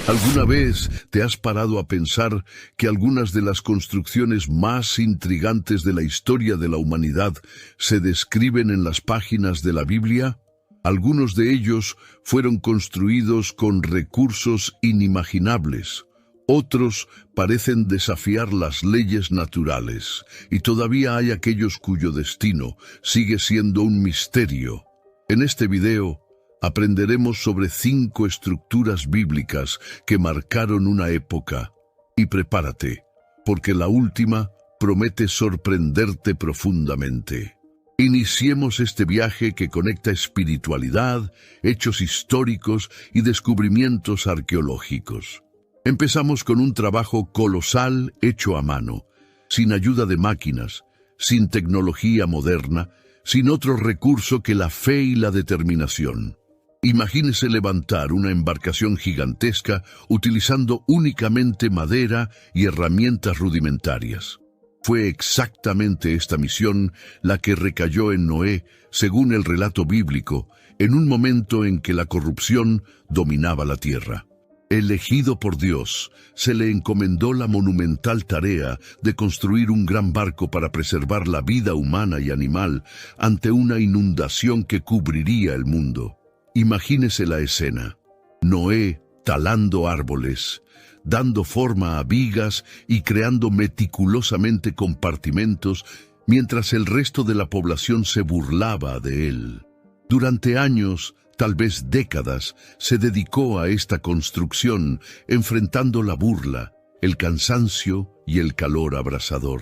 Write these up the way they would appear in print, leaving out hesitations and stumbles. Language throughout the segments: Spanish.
¿Alguna vez te has parado a pensar que algunas de las construcciones más intrigantes de la historia de la humanidad se describen en las páginas de la Biblia? Algunos de ellos fueron construidos con recursos inimaginables. Otros parecen desafiar las leyes naturales, y todavía hay aquellos cuyo destino sigue siendo un misterio. En este video aprenderemos sobre 5 estructuras bíblicas que marcaron una época. Y prepárate, porque la última promete sorprenderte profundamente. Iniciemos este viaje que conecta espiritualidad, hechos históricos y descubrimientos arqueológicos. Empezamos con un trabajo colosal hecho a mano, sin ayuda de máquinas, sin tecnología moderna, sin otro recurso que la fe y la determinación. Imagínese levantar una embarcación gigantesca utilizando únicamente madera y herramientas rudimentarias. Fue exactamente esta misión la que recayó en Noé, según el relato bíblico, en un momento en que la corrupción dominaba la tierra. Elegido por Dios, se le encomendó la monumental tarea de construir un gran barco para preservar la vida humana y animal ante una inundación que cubriría el mundo. Imagínese la escena. Noé talando árboles, dando forma a vigas y creando meticulosamente compartimentos, mientras el resto de la población se burlaba de él. Durante años, tal vez décadas, se dedicó a esta construcción, enfrentando la burla, el cansancio y el calor abrasador.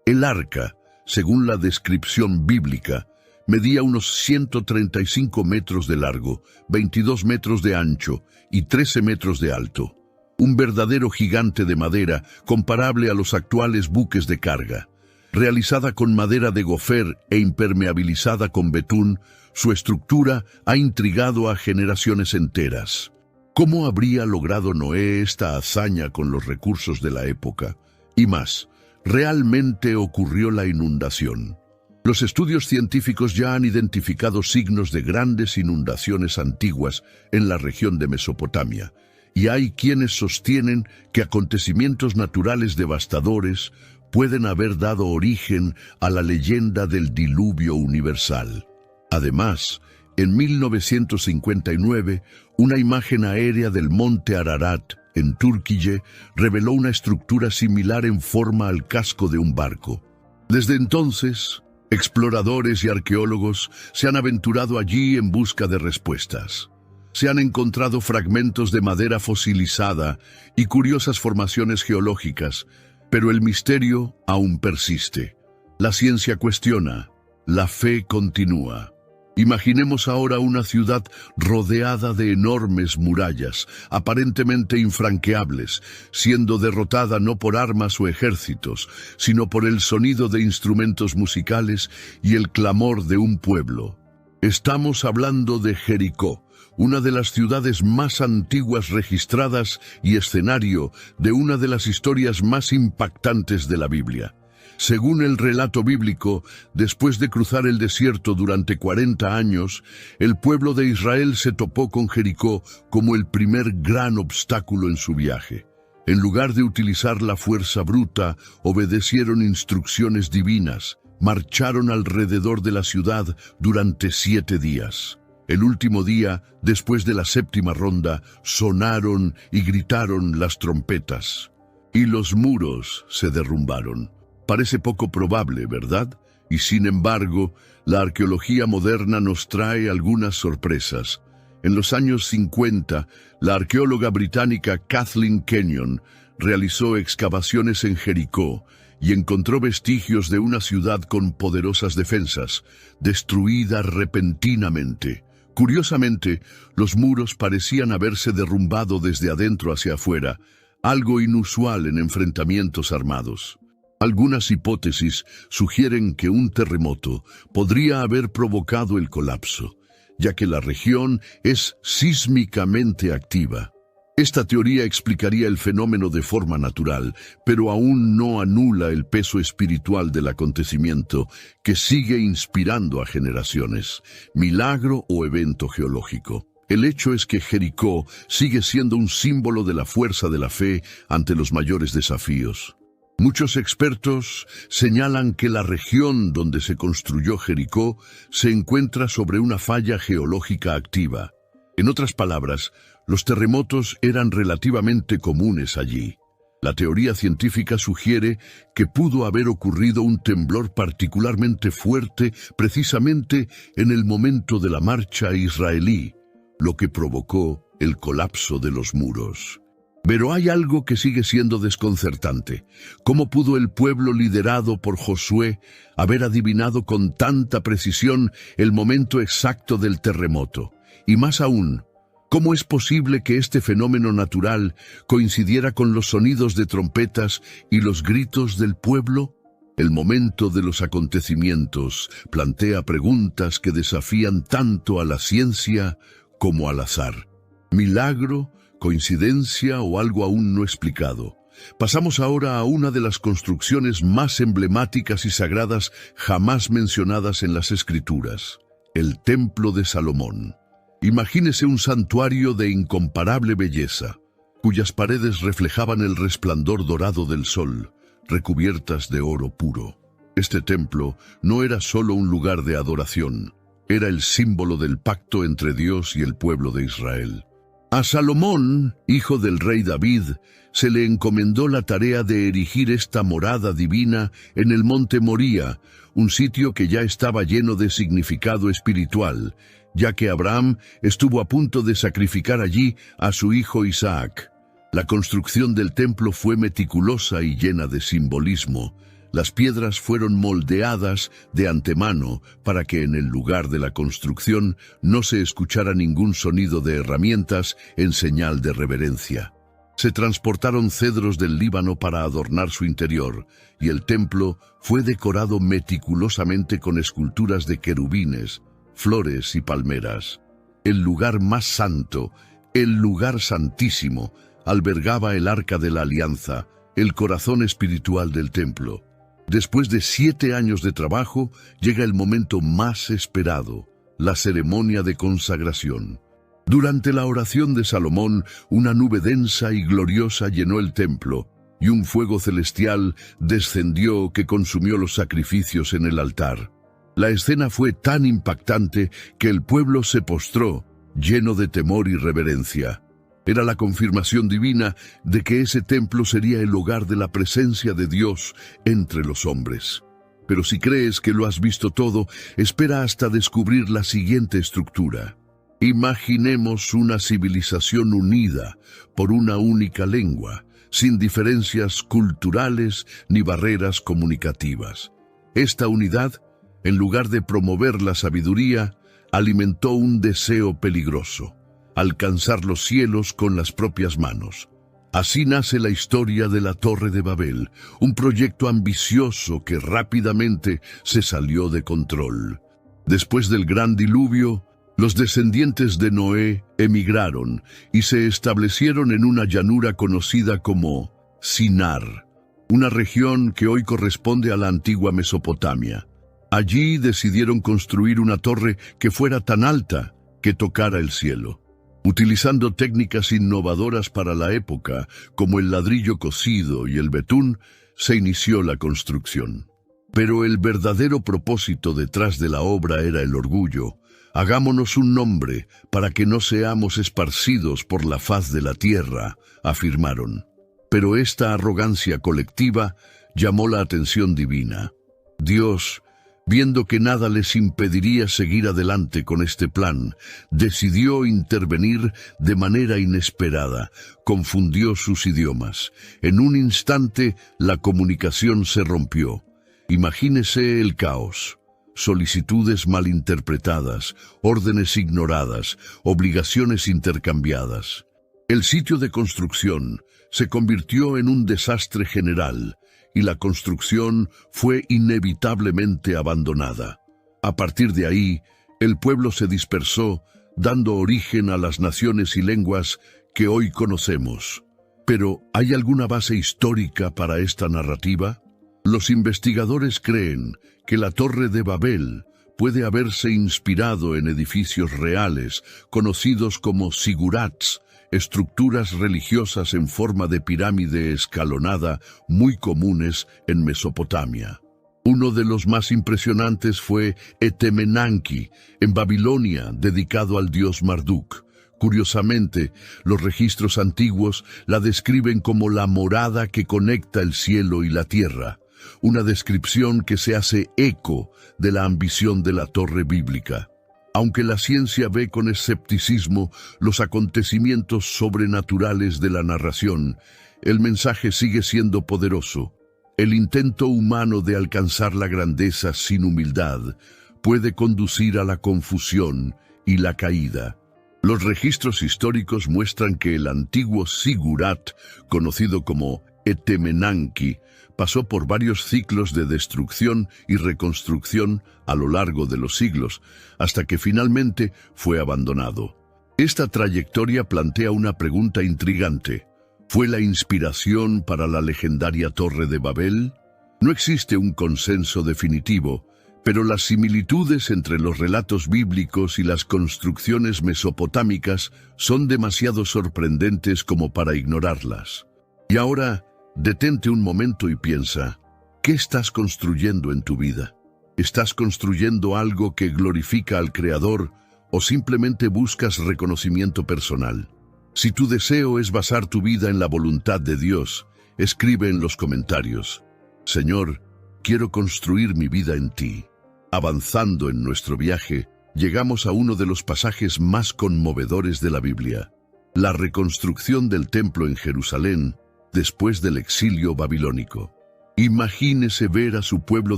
El arca, según la descripción bíblica, medía unos 135 metros de largo, 22 metros de ancho y 13 metros de alto. Un verdadero gigante de madera comparable a los actuales buques de carga. Realizada con madera de gofer e impermeabilizada con betún, su estructura ha intrigado a generaciones enteras. ¿Cómo habría logrado Noé esta hazaña con los recursos de la época? Y más, ¿realmente ocurrió la inundación? Los estudios científicos ya han identificado signos de grandes inundaciones antiguas en la región de Mesopotamia, y hay quienes sostienen que acontecimientos naturales devastadores pueden haber dado origen a la leyenda del diluvio universal. Además, en 1959, una imagen aérea del monte Ararat, en Turquía, reveló una estructura similar en forma al casco de un barco. Desde entonces, exploradores y arqueólogos se han aventurado allí en busca de respuestas. Se han encontrado fragmentos de madera fosilizada y curiosas formaciones geológicas, pero el misterio aún persiste. La ciencia cuestiona, la fe continúa. Imaginemos ahora una ciudad rodeada de enormes murallas, aparentemente infranqueables, siendo derrotada no por armas o ejércitos, sino por el sonido de instrumentos musicales y el clamor de un pueblo. Estamos hablando de Jericó, una de las ciudades más antiguas registradas y escenario de una de las historias más impactantes de la Biblia. Según el relato bíblico, después de cruzar el desierto durante 40 años, el pueblo de Israel se topó con Jericó como el primer gran obstáculo en su viaje. En lugar de utilizar la fuerza bruta, obedecieron instrucciones divinas, marcharon alrededor de la ciudad durante 7 días. El último día, después de la 7ª ronda, sonaron y gritaron las trompetas, y los muros se derrumbaron. Parece poco probable, ¿verdad? Y sin embargo, la arqueología moderna nos trae algunas sorpresas. En los años 50, la arqueóloga británica Kathleen Kenyon realizó excavaciones en Jericó y encontró vestigios de una ciudad con poderosas defensas, destruida repentinamente. Curiosamente, los muros parecían haberse derrumbado desde adentro hacia afuera, algo inusual en enfrentamientos armados. Algunas hipótesis sugieren que un terremoto podría haber provocado el colapso, ya que la región es sísmicamente activa. Esta teoría explicaría el fenómeno de forma natural, pero aún no anula el peso espiritual del acontecimiento que sigue inspirando a generaciones, milagro o evento geológico. El hecho es que Jericó sigue siendo un símbolo de la fuerza de la fe ante los mayores desafíos. Muchos expertos señalan que la región donde se construyó Jericó se encuentra sobre una falla geológica activa. En otras palabras, los terremotos eran relativamente comunes allí. La teoría científica sugiere que pudo haber ocurrido un temblor particularmente fuerte precisamente en el momento de la marcha israelí, lo que provocó el colapso de los muros. Pero hay algo que sigue siendo desconcertante. ¿Cómo pudo el pueblo liderado por Josué haber adivinado con tanta precisión el momento exacto del terremoto? Y más aún, ¿cómo es posible que este fenómeno natural coincidiera con los sonidos de trompetas y los gritos del pueblo? El momento de los acontecimientos plantea preguntas que desafían tanto a la ciencia como al azar. ¿Milagro, coincidencia o algo aún no explicado? Pasamos ahora a una de las construcciones más emblemáticas y sagradas jamás mencionadas en las Escrituras, el Templo de Salomón. Imagínese un santuario de incomparable belleza, cuyas paredes reflejaban el resplandor dorado del sol, recubiertas de oro puro. Este templo no era solo un lugar de adoración, era el símbolo del pacto entre Dios y el pueblo de Israel. A Salomón, hijo del rey David, se le encomendó la tarea de erigir esta morada divina en el monte Moría, un sitio que ya estaba lleno de significado espiritual, ya que Abraham estuvo a punto de sacrificar allí a su hijo Isaac. La construcción del templo fue meticulosa y llena de simbolismo. Las piedras fueron moldeadas de antemano para que en el lugar de la construcción no se escuchara ningún sonido de herramientas en señal de reverencia. Se transportaron cedros del Líbano para adornar su interior, y el templo fue decorado meticulosamente con esculturas de querubines, flores y palmeras. El lugar más santo, el lugar santísimo, albergaba el Arca de la Alianza, el corazón espiritual del templo. Después de 7 años de trabajo, llega el momento más esperado, la ceremonia de consagración. Durante la oración de Salomón, una nube densa y gloriosa llenó el templo, y un fuego celestial descendió que consumió los sacrificios en el altar. La escena fue tan impactante que el pueblo se postró, lleno de temor y reverencia. Era la confirmación divina de que ese templo sería el hogar de la presencia de Dios entre los hombres. Pero si crees que lo has visto todo, espera hasta descubrir la siguiente estructura. Imaginemos una civilización unida por una única lengua, sin diferencias culturales ni barreras comunicativas. Esta unidad, en lugar de promover la sabiduría, alimentó un deseo peligroso: alcanzar los cielos con las propias manos. Así nace la historia de la Torre de Babel, un proyecto ambicioso que rápidamente se salió de control. Después del gran diluvio, los descendientes de Noé emigraron y se establecieron en una llanura conocida como Sinar, una región que hoy corresponde a la antigua Mesopotamia. Allí decidieron construir una torre que fuera tan alta que tocara el cielo. Utilizando técnicas innovadoras para la época, como el ladrillo cocido y el betún, se inició la construcción. Pero el verdadero propósito detrás de la obra era el orgullo. Hagámonos un nombre para que no seamos esparcidos por la faz de la tierra, afirmaron. Pero esta arrogancia colectiva llamó la atención divina. Dios, viendo que nada les impediría seguir adelante con este plan, decidió intervenir de manera inesperada. Confundió sus idiomas. En un instante, la comunicación se rompió. Imagínese el caos. Solicitudes malinterpretadas, órdenes ignoradas, obligaciones intercambiadas. El sitio de construcción se convirtió en un desastre general, y la construcción fue inevitablemente abandonada. A partir de ahí, el pueblo se dispersó, dando origen a las naciones y lenguas que hoy conocemos. Pero, ¿hay alguna base histórica para esta narrativa? Los investigadores creen que la Torre de Babel puede haberse inspirado en edificios reales, conocidos como zigurats, estructuras religiosas en forma de pirámide escalonada muy comunes en Mesopotamia. Uno de los más impresionantes fue Etemenanki, en Babilonia, dedicado al dios Marduk. Curiosamente, los registros antiguos la describen como la morada que conecta el cielo y la tierra, una descripción que se hace eco de la ambición de la torre bíblica. Aunque la ciencia ve con escepticismo los acontecimientos sobrenaturales de la narración, el mensaje sigue siendo poderoso. El intento humano de alcanzar la grandeza sin humildad puede conducir a la confusión y la caída. Los registros históricos muestran que el antiguo zigurat, conocido como Etemenanki, pasó por varios ciclos de destrucción y reconstrucción a lo largo de los siglos, hasta que finalmente fue abandonado. Esta trayectoria plantea una pregunta intrigante. ¿Fue la inspiración para la legendaria Torre de Babel? No existe un consenso definitivo, pero las similitudes entre los relatos bíblicos y las construcciones mesopotámicas son demasiado sorprendentes como para ignorarlas. Y ahora, detente un momento y piensa, ¿qué estás construyendo en tu vida? ¿Estás construyendo algo que glorifica al Creador o simplemente buscas reconocimiento personal? Si tu deseo es basar tu vida en la voluntad de Dios, escribe en los comentarios: Señor, quiero construir mi vida en ti. Avanzando en nuestro viaje, llegamos a uno de los pasajes más conmovedores de la Biblia: la reconstrucción del templo en Jerusalén después del exilio babilónico. Imagínese ver a su pueblo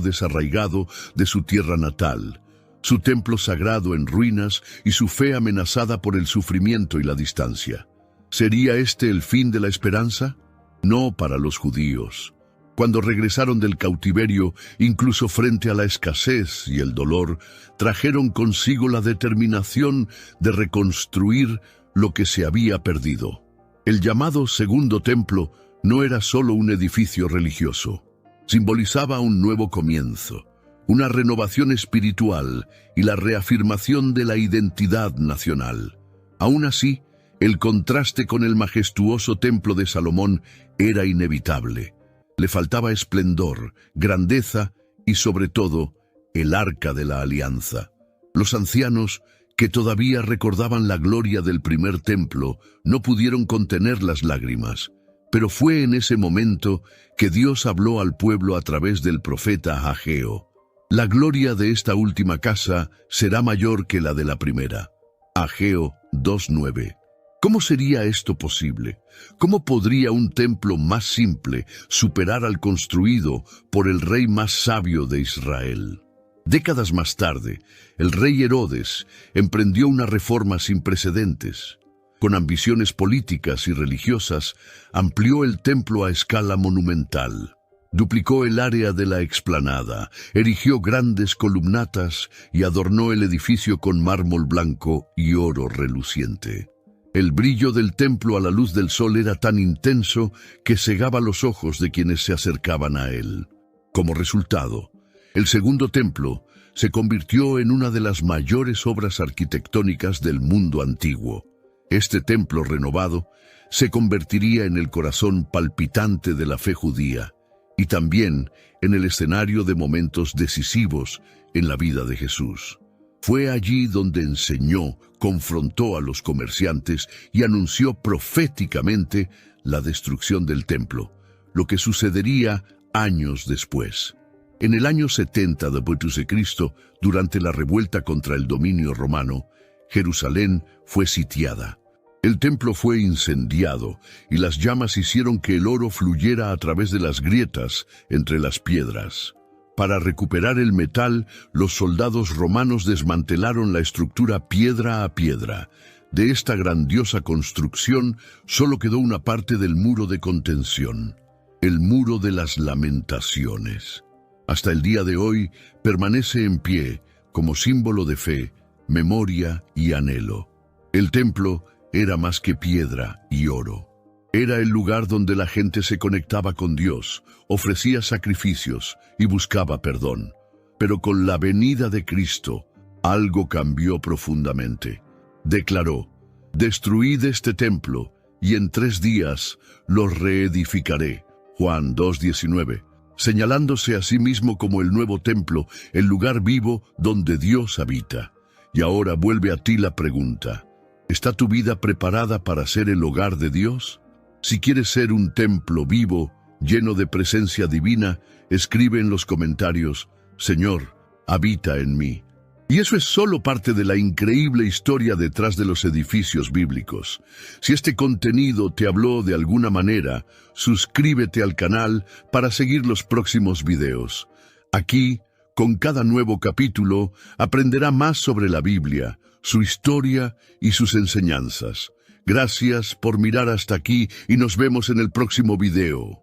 desarraigado de su tierra natal, su templo sagrado en ruinas y su fe amenazada por el sufrimiento y la distancia. ¿Sería este el fin de la esperanza? No para los judíos. Cuando regresaron del cautiverio, incluso frente a la escasez y el dolor, trajeron consigo la determinación de reconstruir lo que se había perdido. El llamado Segundo Templo no era solo un edificio religioso. Simbolizaba un nuevo comienzo, una renovación espiritual y la reafirmación de la identidad nacional. Aún así, el contraste con el majestuoso templo de Salomón era inevitable. Le faltaba esplendor, grandeza y, sobre todo, el Arca de la Alianza. Los ancianos, que todavía recordaban la gloria del primer templo, no pudieron contener las lágrimas. Pero fue en ese momento que Dios habló al pueblo a través del profeta Ageo. La gloria de esta última casa será mayor que la de la primera. Ageo 2:9. ¿Cómo sería esto posible? ¿Cómo podría un templo más simple superar al construido por el rey más sabio de Israel? Décadas más tarde, el rey Herodes emprendió una reforma sin precedentes. Con ambiciones políticas y religiosas, amplió el templo a escala monumental. Duplicó el área de la explanada, erigió grandes columnatas y adornó el edificio con mármol blanco y oro reluciente. El brillo del templo a la luz del sol era tan intenso que cegaba los ojos de quienes se acercaban a él. Como resultado, el Segundo Templo se convirtió en una de las mayores obras arquitectónicas del mundo antiguo. Este templo renovado se convertiría en el corazón palpitante de la fe judía y también en el escenario de momentos decisivos en la vida de Jesús. Fue allí donde enseñó, confrontó a los comerciantes y anunció proféticamente la destrucción del templo, lo que sucedería años después. En el año 70 después de Cristo, durante la revuelta contra el dominio romano, Jerusalén fue sitiada. El templo fue incendiado y las llamas hicieron que el oro fluyera a través de las grietas entre las piedras. Para recuperar el metal, los soldados romanos desmantelaron la estructura piedra a piedra. De esta grandiosa construcción solo quedó una parte del muro de contención, el Muro de las Lamentaciones. Hasta el día de hoy permanece en pie como símbolo de fe, memoria y anhelo. El templo era más que piedra y oro. Era el lugar donde la gente se conectaba con Dios, ofrecía sacrificios y buscaba perdón. Pero con la venida de Cristo, algo cambió profundamente. Declaró: «Destruid este templo, y en 3 días lo reedificaré». Juan 2:19, señalándose a sí mismo como el nuevo templo, el lugar vivo donde Dios habita. Y ahora vuelve a ti la pregunta: ¿está tu vida preparada para ser el hogar de Dios? Si quieres ser un templo vivo, lleno de presencia divina, escribe en los comentarios: «Señor, habita en mí». Y eso es solo parte de la increíble historia detrás de los edificios bíblicos. Si este contenido te habló de alguna manera, suscríbete al canal para seguir los próximos videos. Aquí, con cada nuevo capítulo, aprenderá más sobre la Biblia, su historia y sus enseñanzas. Gracias por mirar hasta aquí y nos vemos en el próximo video.